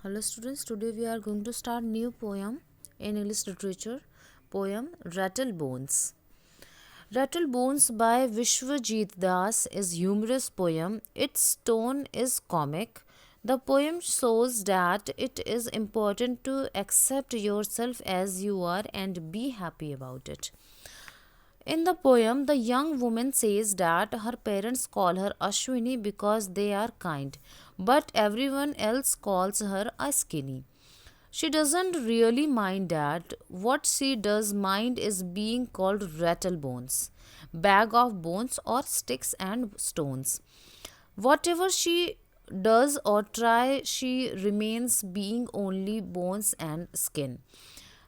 Hello students, today we are going to start new poem in English literature, poem Rattle Bones. Rattle Bones by Vishwajit Das is humorous poem. Its tone is comic. The poem shows that it is important to accept yourself as you are and be happy about it. In the poem, the young woman says that her parents call her Ashwini because they are kind, but everyone else calls her a skinny. She doesn't really mind that. What she does mind is being called rattlebones, bag of bones, or sticks and stones. Whatever she does or try, she remains being only bones and skin.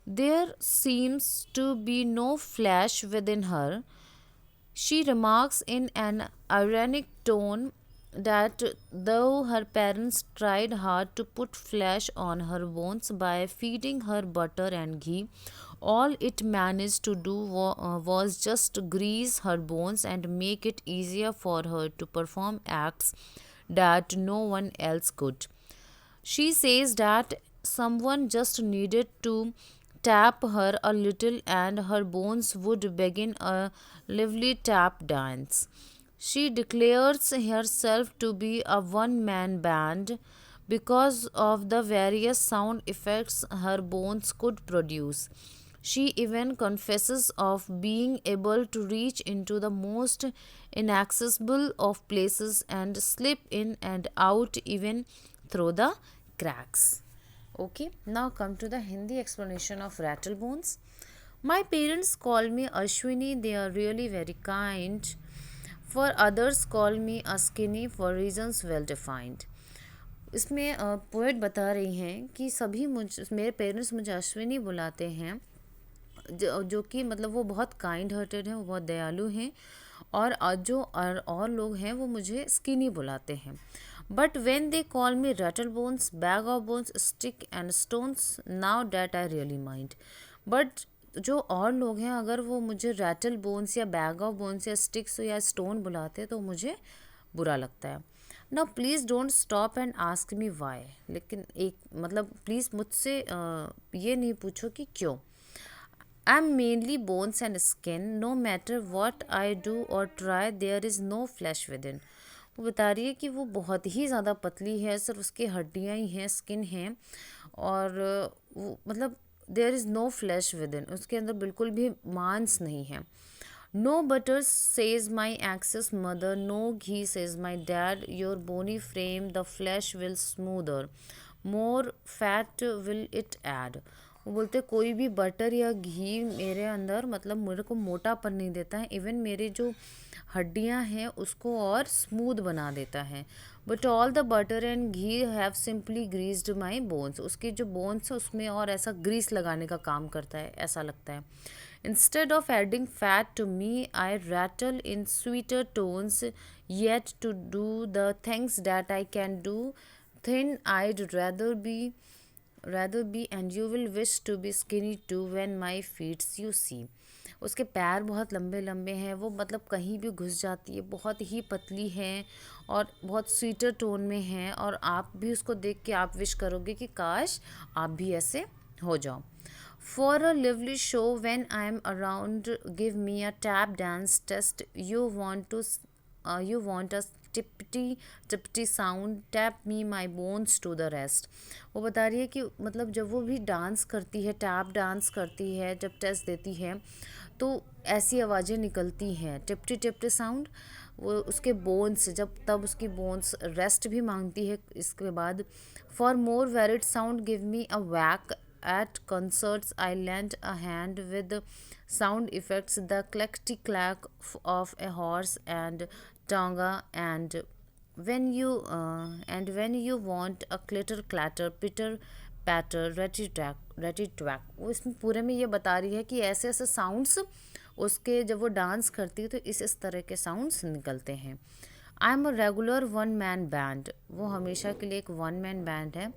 There seems to be no flesh within her. She remarks in an ironic tone that though her parents tried hard to put flesh on her bones by feeding her butter and ghee, all it managed to do was just grease her bones and make it easier for her to perform acts that no one else could. She says that someone just needed to tap her a little and her bones would begin a lively tap dance. She declares herself to be a one man band because of the various sound effects her bones could produce. She even confesses of being able to reach into the most inaccessible of places and slip in and out even through the cracks. Okay, now come to the Hindi explanation of rattlebones. My parents call me Ashwini, they are really very kind. For others call me a skinny for reasons well defined. इसमें poet बता रही हैं कि सभी मेरे parents मुझे अश्विनी बुलाते हैं, जो कि मतलब वो बहुत काइंड हार्टेड हैं, वो बहुत दयालु हैं, और और लोग हैं वो मुझे स्किनी बुलाते हैं. But when they call me rattle bones, bag of bones, stick and stones, now that I really mind. But जो और लोग हैं अगर वो मुझे रैटल बोन्स या बैग ऑफ बोन्स या स्टिक्स या स्टोन बुलाते हैं तो मुझे बुरा लगता है. Now please don't stop and ask me why. लेकिन एक मतलब प्लीज़ मुझसे ये नहीं पूछो कि क्यों. I am mainly bones and skin. No matter what I do और try, there is no flesh within. वो बता रही है कि वो बहुत ही ज़्यादा पतली है, सिर्फ उसकी हड्डियाँ ही हैं, स्किन हैं, और वो मतलब there is no flesh within, उसके अंदर बिल्कुल भी मांस नहीं है. No butter says my excess mother, no ghee says my dad, your bony frame the flesh will smoother, more fat will it add. वो बोलते कोई भी बटर या घी मेरे अंदर मतलब मेरे को मोटापन नहीं देता है, इवन मेरी जो हड्डियां हैं उसको और स्मूथ बना देता है. But all the butter and ghee have simply greased my bones. उसकी जो बोन्स है उसमें और ऐसा ग्रीस लगाने का काम करता है, ऐसा लगता है. Instead of adding fat to me I rattle in sweeter tones, yet to do the things that I can do thin I'd rather be and you will wish to be skinny too when my feet you see. उसके पैर बहुत लंबे लंबे हैं, वो मतलब कहीं भी घुस जाती है, बहुत ही पतली है और बहुत स्वीटर टोन में है, और आप भी उसको देख के आप विश करोगे कि काश आप भी ऐसे हो जाओ. For a lively show when I am around give me a tap dance test, you want a tipty tipty sound, tap me my bones to the rest. वो बता रही है कि मतलब जब वो भी डांस करती है, टैप डांस करती है, जब टेस्ट देती है तो ऐसी आवाज़ें निकलती हैं, टिप्टी टिप्टी साउंड. वो उसके बोन्स जब तब उसकी बोन्स रेस्ट भी मांगती है इसके बाद. For more varied sound give me a whack, at concerts I lend a hand with sound effects, the clackety clack of a horse and tanga, and when you want a clitter clatter pitter patter ratty twack. वो इसमें पूरे में ये बता रही है कि ऐसे ऐसे साउंड्स उसके जब वो डांस करती है तो इस तरह के साउंड्स निकलते हैं. I am a regular one man band. वो हमेशा के लिए एक वन मैन बैंड है.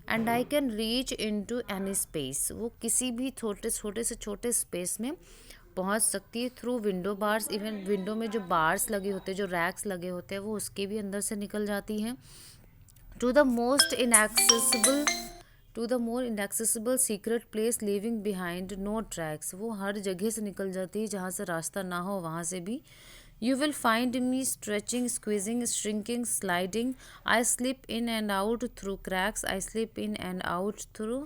And I can reach into any space. वो किसी भी छोटे से छोटे स्पेस में पहुंच सकती है through window bars. Even window में जो बार्स लगे होते हैं, जो रैक्स लगे होते हैं, वो उसके भी अंदर से निकल जाती हैं. To the most inaccessible to the more inaccessible secret place living behind no tracks, वो हर जगह से निकल जाती है जहाँ से रास्ता ना हो वहाँ से भी। You will find me stretching, squeezing, shrinking, sliding, I slip in and out through cracks, I slip in and out through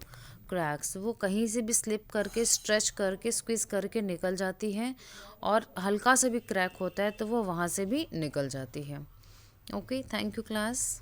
cracks, वो कहीं से भी स्लिप करके, स्ट्रेच करके, स्क्वीज करके निकल जाती हैं, और हल्का सा भी क्रैक होता है तो वो वहाँ से भी निकल जाती है। Okay, thank you class.